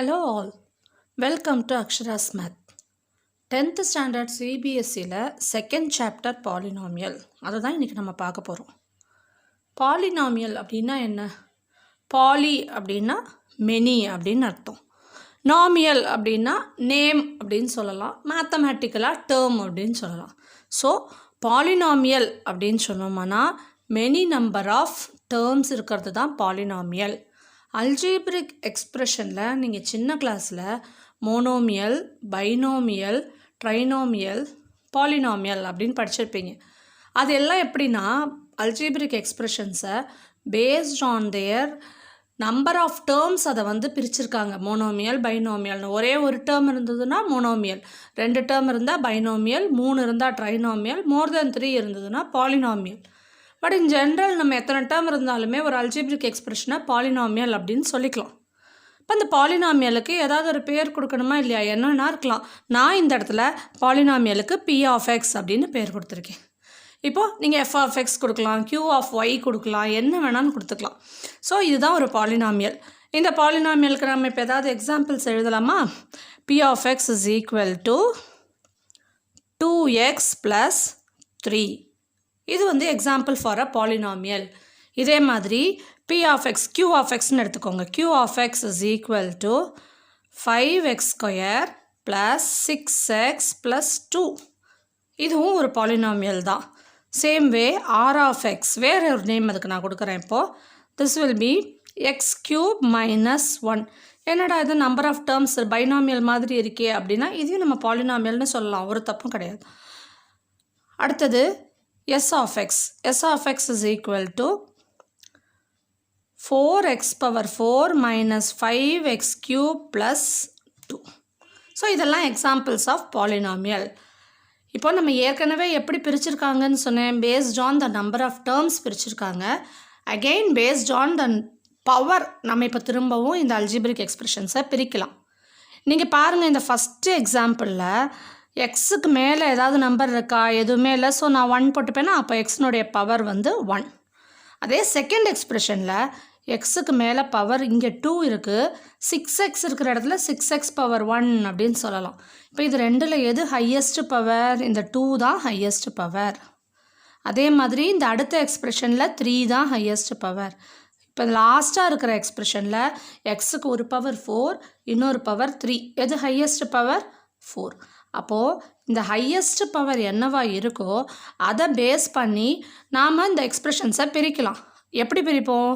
Hello all, welcome to Akshara's Math. 10th standard Cbse second chapter polynomial. அதுதான் இன்னைக்கு நம்ம பார்க்க போறோம். Polynomial அப்படினா என்ன? Poly அப்படினா many அப்படினு அர்த்தம். Nomial அப்படினா name அப்படினு சொல்லலாம். Mathematically term அப்படினு சொல்லலாம். So polynomial அப்படினு சொன்னோம்னா many number of terms இருக்கிறது தான் polynomial. Algebraic expressionல நீங்கள் சின்ன கிளாஸில் மோனோமியல், பைனோமியல், ட்ரைனோமியல், பாலினாமியல் அப்படின்னு படிச்சிருப்பீங்க. அது எல்லாம் எப்படின்னா அல்ஜிப்ரிக் எக்ஸ்ப்ரெஷன்ஸை based on their number of terms அதை வந்து பிரிச்சிருக்காங்க. மோனோமியல், பைனோமியல்னு ஒரே ஒரு டேர்ம் இருந்ததுன்னா மோனோமியல், 2 டேர்ம் இருந்தால் பைனோமியல், 3 இருந்தால் ட்ரைனோமியல், மோர் தென் 3 இருந்ததுன்னா பாலினாமியல். பட் இன் ஜென்ரல் நம்ம எத்தனை டேர்ம் இருந்தாலுமே ஒரு அல்ஜிப்ரிக் எக்ஸ்பிரஷனை பாலினாமியல் அப்படின்னு சொல்லிக்கலாம். இப்போ அந்த பாலினாமியலுக்கு ஏதாவது ஒரு பேர் கொடுக்கணுமா இல்லையா? என்னன்னா இருக்கலாம். நான் இந்த இடத்துல பாலினாமியலுக்கு P of X அப்படின்னு பேர் கொடுத்துருக்கேன். இப்போது நீங்கள் F of X கொடுக்கலாம், Q of Y கொடுக்கலாம், என்ன வேணாலும் கொடுத்துக்கலாம். ஸோ இதுதான் ஒரு பாலினாமியல். இந்த பாலினாமியலுக்கு நம்ம இப்போ ஏதாவது எக்ஸாம்பிள்ஸ் எழுதலாமா? P of X is equal to 2x plus 3. இது வந்து எக்ஸாம்பிள் ஃபார் அ பாலினாமியல். இதே மாதிரி P of X, Q of Xன்னு எடுத்துக்கோங்க. Q of X is equal to 5x square plus 6x plus 2. இதுவும் ஒரு பாலினாமியல் தான். Same way R of X, வேறு ஒரு நேம் அதுக்கு நான் கொடுக்குறேன் இப்போது. This will be x cube minus 1. என்னடா இது நம்பர் ஆஃப் டேர்ம்ஸ் பைனாமியல் மாதிரி இருக்கே அப்படின்னா இதையும் நம்ம பாலினாமியல்னு சொல்லலாம், ஒரு தப்பும் கிடையாது. அடுத்தது S of X. S of X is equal to 4x power 4 minus 5x cube plus 2. So இதெல்லாம் எக்ஸாம்பிள்ஸ் ஆஃப் பாலினாமியல். இப்போ நம்ம ஏற்கனவே எப்படி பிரிச்சிருக்காங்கன்னு சொன்னேன், based on the number of terms பிரிச்சிருக்காங்க. Again based on the power நம்ம இப்போ திரும்பவும் இந்த அல்ஜிப்ரிக் எக்ஸ்பிரஷன்ஸை பிரிக்கலாம். நீங்கள் பாருங்கள், இந்த ஃபஸ்ட்டு எக்ஸாம்பிளில் எக்ஸுக்கு மேலே ஏதாவது நம்பர் இருக்கா? எதுவுமே இல்லை. ஸோ நான் 1 போட்டுப்பேன்னா அப்போ எக்ஸினுடைய பவர் வந்து 1. அதே செகண்ட் எக்ஸ்பிரஷனில் எக்ஸுக்கு மேலே பவர் இங்கே 2 இருக்குது, 6x இருக்கிற இடத்துல 6x பவர் 1 அப்படின்னு சொல்லலாம். இப்போ இது ரெண்டில் எது ஹையஸ்ட் பவர்? இந்த 2 தான் ஹையஸ்ட் பவர். அதே மாதிரி இந்த அடுத்த எக்ஸ்பிரஷனில் 3 தான் ஹையஸ்ட் பவர். இப்போ லாஸ்ட்டாக இருக்கிற எக்ஸ்பிரஷனில் எக்ஸுக்கு ஒரு பவர் 4, இன்னொரு பவர் 3. எது ஹையஸ்ட் பவர்? 4. அப்போது இந்த ஹையஸ்ட் பவர் என்னவா இருக்கோ அதை பேஸ் பண்ணி நாம் இந்த எக்ஸ்பிரஷன்ஸை பிரிக்கலாம். எப்படி பிரிப்போம்?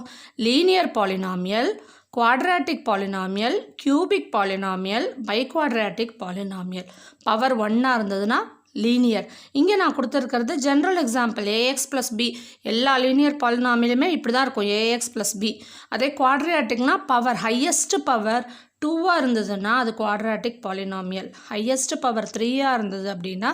Linear polynomial, quadratic polynomial, cubic polynomial, biquadratic polynomial. Power 1 இருந்ததுன்னா லீனியர். இங்கே நான் கொடுத்துருக்கிறது ஜென்ரல் எக்ஸாம்பிள், AX + B. எல்லா லீனியர் பாலினாமியலுமே இப்படி தான் இருக்கும், AX + B. அதே குவாட்ராட்டிக்னா பவர் ஹையஸ்ட் பவர் 2 இருந்ததுன்னா அது குவாட்ராட்டிக் பாலினாமியல். ஹையஸ்ட் பவர் 3 இருந்தது அப்படின்னா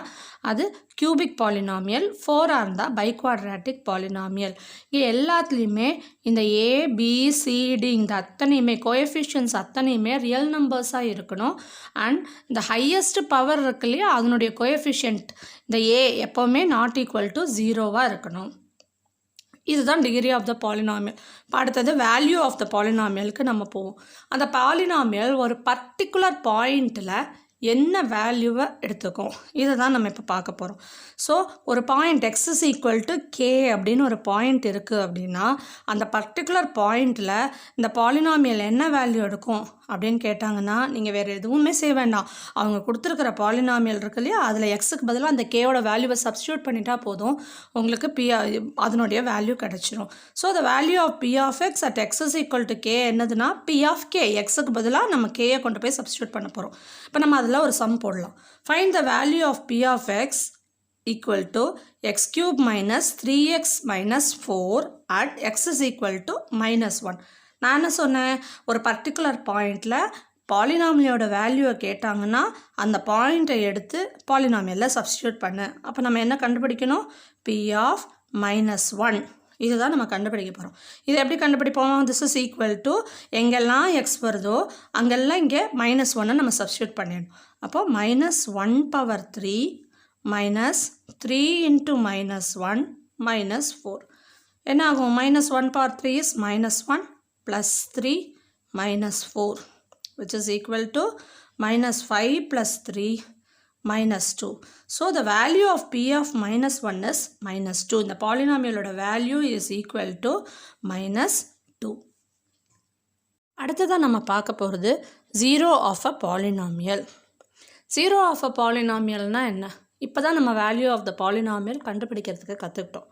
அது கியூபிக் பாலினாமியல். 4 இருந்தால் பைகுவாட்ராட்டிக் பாலினாமியல். இங்கே எல்லாத்துலேயுமே இந்த ABCD இந்த அத்தனையுமே கோஎஃபிஷியன்ஸ் அத்தனையுமே ரியல் நம்பர்ஸாக இருக்கணும். அண்ட் இந்த ஹையஸ்ட் பவர் இருக்கு இல்லையா, அதனுடைய கோஎஃபிஷியன்ட் இந்த A எப்போவுமே நாட் ஈக்குவல் டு 0வாக இருக்கணும். இதுதான் டிகிரி ஆஃப் த பாலினாமியல். இப்போ அடுத்தது வேல்யூ ஆஃப் த பாலினாமியலுக்கு நம்ம போவோம். அந்த பாலினாமியல் ஒரு பர்டிகுலர் பாயிண்டில் என்ன வேல்யூவை எடுத்துக்கும், இதை தான் நம்ம இப்போ பார்க்க போகிறோம். ஸோ ஒரு point x is equal to k அப்படின்னு ஒரு பாயிண்ட் இருக்குது அப்படின்னா அந்த பர்டிகுலர் பாயிண்டில் இந்த பாலினாமியல் என்ன வேல்யூ எடுக்கும் அப்படின்னு கேட்டாங்கன்னா நீங்கள் வேறு எதுவுமே செய்ய வேண்டாம். அவங்க கொடுத்துருக்கிற பாலினாமியல் இருக்கு இல்லையா, அதில் எக்ஸுக்கு பதிலாக அந்த கேவோட வேல்யூவை சப்ஸ்டியூட் பண்ணிட்டா போதும், உங்களுக்கு அதனுடைய வேல்யூ கிடச்சிரும். So the value of P of X at x is equal to k என்னதுன்னா P of k. எக்ஸுக்கு பதிலாக நம்ம கேயை கொண்டு போய் சப்ஸ்டியூட் பண்ண போகிறோம். இப்போ நம்ம அதில் ஒரு சம் போடலாம். Find the value of P of X equal to x cube minus 3x minus 4 at x is equal to -1. நான் என்ன சொன்னேன், ஒரு பர்டிகுலர் பாயிண்டில் பாலினாமியலோட வேல்யூவை கேட்டாங்கன்னா அந்த பாயிண்ட்டை எடுத்து பாலினாமியலில் சப்ஸ்டியூட் பண்ணு. அப்போ நம்ம என்ன கண்டுபிடிக்கணும்? P of -1. இதுதான் நம்ம கண்டுபிடிக்க போகிறோம். இது எப்படி கண்டுபிடிப்போம்? திஸ் இஸ் ஈக்குவல் டு எங்கெல்லாம் எக்ஸ் வருதோ அங்கெல்லாம் இங்கே -1 நம்ம சப்ஸ்டியூட் பண்ணிடணும். அப்போது -1 பவர் 3 minus 3 into -1 minus 4. என்ன ஆகும்? -1 power 3 is -1 plus 3 minus 4. which is equal to minus 5 plus 3 minus 2. So the value of p of minus 1 is minus 2. இந்த polynomial value is equal to minus 2. அடுத்ததாக நம்ம பார்க்க போகிறது 0 of a polynomial. 0 of a polynomialனா என்ன? இப்போ தான் நம்ம value of the polynomial கண்டுபிடிக்கிறதுக்கு கற்றுக்கிட்டோம்.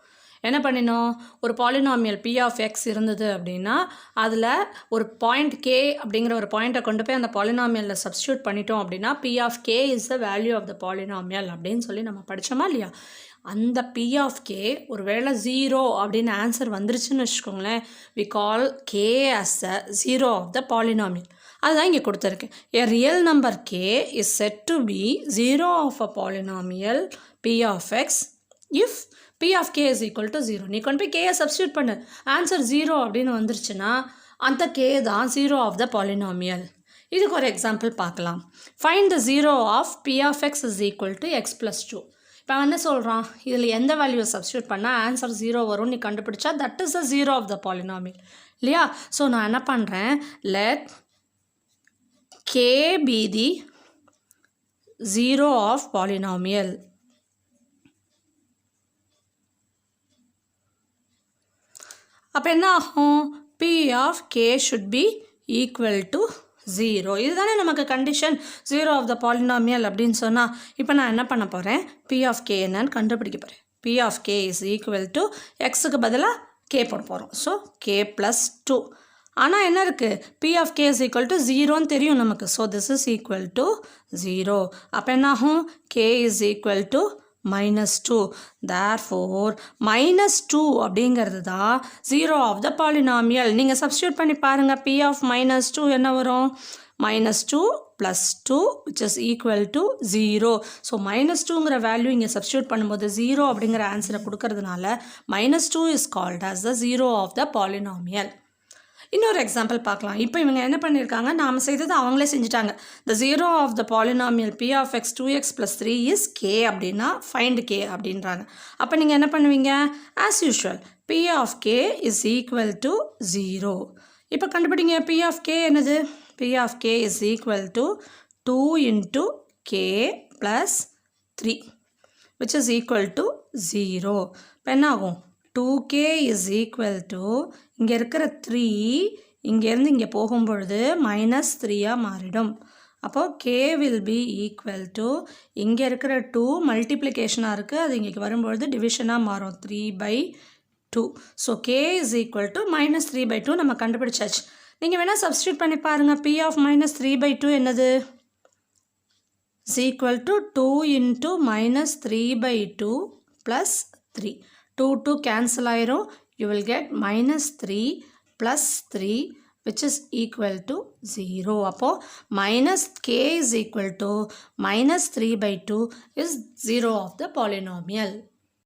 என்ன பண்ணினோம்? ஒரு பாலினாமியல் p of x இருந்தது அப்படின்னா அதில் ஒரு பாயிண்ட் k அப்படிங்கிற ஒரு பாயிண்ட்டை கொண்டு போய் அந்த பாலினாமியலில் சப்ஸ்டியூட் பண்ணிட்டோம் அப்படின்னா p of k is the value of the polynomial அப்படின்னு சொல்லி நம்ம படித்தோமா இல்லையா? அந்த p of k ஒரு வேளை 0 அப்படின்னு ஆன்சர் வந்துருச்சுன்னு வச்சுக்கோங்களேன், we call k as the 0 of the polynomial. அதுதான் இங்கே கொடுத்துருக்கு. A real number k is said to be 0 of a polynomial p of x if p of k is equal to 0. நீ கொண்டு போய் k சப்ஸ்டியூட் பண்ணு, answer 0 அப்படின்னு வந்துருச்சுன்னா அந்த k தான் 0 of the polynomial. இதுக்கு ஒரு எக்ஸாம்பிள் பார்க்கலாம். Find the 0 of p of x is equal to x plus 2. இப்போ என்ன சொல்கிறான்? இதில் எந்த வேல்யூவை சப்ஸ்டியூட் பண்ணால் ஆன்சர் 0 வரும் நீ கண்டுபிடிச்சா that is the 0 of the polynomial இல்லையா? ஸோ நான் என்ன பண்ணுறேன், let k be the 0 of polynomial. அப்போ என்ன ஆகும்? p of k should be equal to 0. இதுதானே நமக்கு கண்டிஷன் 0 of the polynomial அப்படின்னு சொன்னால். இப்போ நான் என்ன பண்ண போகிறேன், p of k என்னன்னு கண்டுபிடிக்க போகிறேன். p of k is equal to xக்கு பதிலாக k போட போகிறோம். So k plus 2. ஆனால் என்ன இருக்குது, p of k is equal to 0ன்னு தெரியும் நமக்கு. So this is equal to 0. அப்போ என்ன ஆகும், k is equal to minus 2. therefore minus 2 அப்படிங்கிறது தான் 0 of the polynomial. நீங்கள் சப்ஸ்டியூட் பண்ணி பாருங்கள், p of minus 2 என்ன வரும், minus 2 plus 2 which is equal to 0. So minus 2ங்கிற வேல்யூ இங்கே சப்ஸ்டியூட் பண்ணும்போது 0 அப்படிங்கிற ஆன்சரை கொடுக்கறதுனால minus 2 is called as the 0 of the polynomial. இன்னொரு எக்ஸாம்பிள் பார்க்கலாம். இப்போ இவங்க என்ன பண்ணியிருக்காங்க, நாம் செய்தது அவங்களே செஞ்சுட்டாங்க. the 0 of the polynomial p of x 2x plus 3 is k அப்படின்னா find k அப்படின்றாங்க. அப்போ நீங்கள் என்ன பண்ணுவீங்க, as usual p of k is equal to 0. இப்போ கண்டுபிடிங்க, p of k என்னது, p of k is equal to 2 into k plus 3 which is equal to 0. இப்போ என்ன ஆகும், 2k is equal to இங்கே இருக்கிற 3 இங்கேருந்து இங்கே போகும்பொழுது minus 3ஆக மாறிடும். அப்போது k will be equal to இங்கே இருக்கிற 2 மல்டிப்ளிகேஷனாக இருக்குது, அது இங்கே வரும்பொழுது டிவிஷனாக மாறும் 3/2. So k is equal to minus 3/2 நம்ம கண்டுபிடிச்சாச்சு. நீங்கள் வேணால் சப்ஸ்டியூட் பண்ணி பாருங்கள், p of minus 3/2 என்னது, is equal to 2 into minus 3/2 plus 3. 2 cancel ஆயிரும், you will get minus 3 plus 3 which is equal to 0. அப்போ minus k is equal to minus 3/2 is 0 of the polynomial.